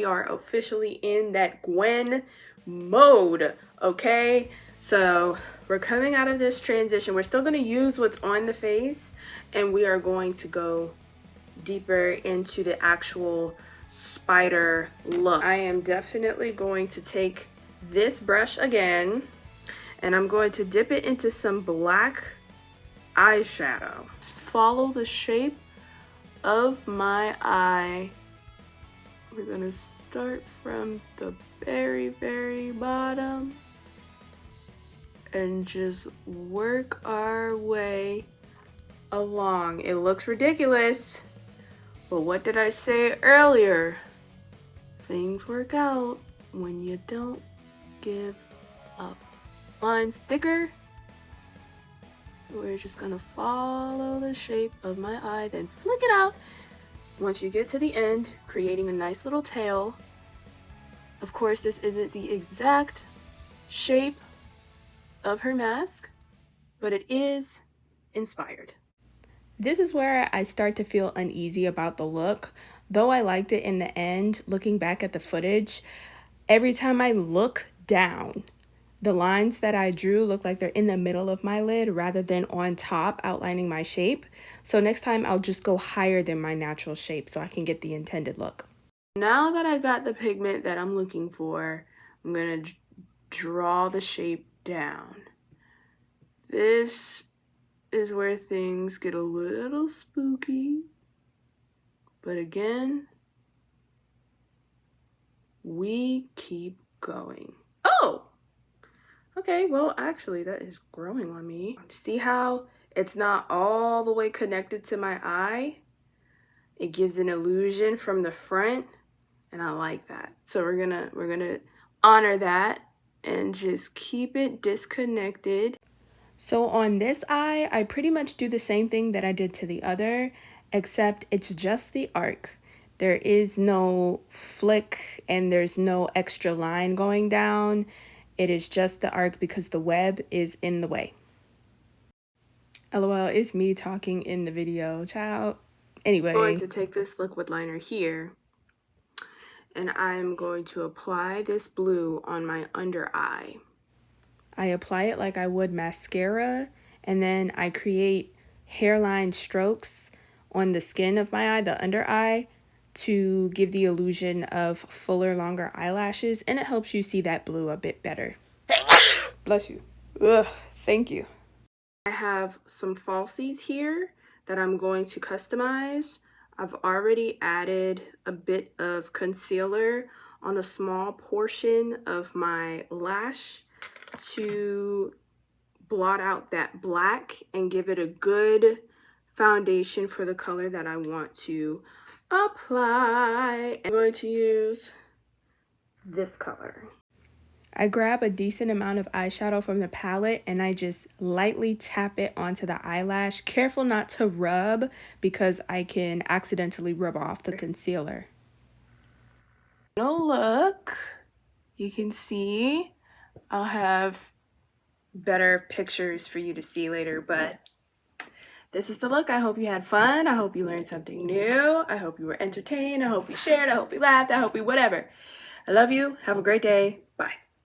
We are officially in that Gwen mode, okay? So we're coming out of this transition. We're still going to use what's on the face, and we are going to go deeper into the actual spider look. I am definitely going to take this brush again, and I'm going to dip it into some black eyeshadow. Follow the shape of my eye. We're gonna start from the very bottom and just work our way along. It looks ridiculous, but what did I say earlier? Things work out when you don't give up. Lines thicker. We're just gonna follow the shape of my eye, then flick it out. Once you get to the end, creating a nice little tail. Of course, this isn't the exact shape of her mask, but it is inspired. This is where I start to feel uneasy about the look. Though I liked it in the end, looking back at the footage, every time I look down, the lines that I drew look like they're in the middle of my lid rather than on top outlining my shape. So next time I'll just go higher than my natural shape so I can get the intended look. Now that I got the pigment that I'm looking for, I'm gonna draw the shape down. This is where things get a little spooky, but again, we keep going. Oh! Okay, well, actually, that is growing on me. See how it's not all the way connected to my eye? It gives an illusion from the front, and I like that. So we're gonna honor that and just keep it disconnected. So on this eye, I pretty much do the same thing that I did to the other, except it's just the arc. There is no flick and there's no extra line going down. It is just the arc because the web is in the way. LOL, it's me talking in the video, child. Anyway, I'm going to take this liquid liner here, and I'm going to apply this blue on my under eye. I apply it like I would mascara, and then I create hairline strokes on the skin of my eye, the under eye, to give the illusion of fuller, longer eyelashes, and it helps you see that blue a bit better. Bless you. Ugh, thank you. I have some falsies here that I'm going to customize. I've already added a bit of concealer on a small portion of my lash to blot out that black and give it a good foundation for the color that I want to apply. I'm going to use this color. I grab a decent amount of eyeshadow from the palette and I just lightly tap it onto the eyelash. Careful not to rub because I can accidentally rub off the concealer. Look, you can see I'll have better pictures for you to see later, but this is the look. I hope you had fun. I hope you learned something new. I hope you were entertained. I hope you shared. I hope you laughed. I hope you whatever. I love you. Have a great day. Bye.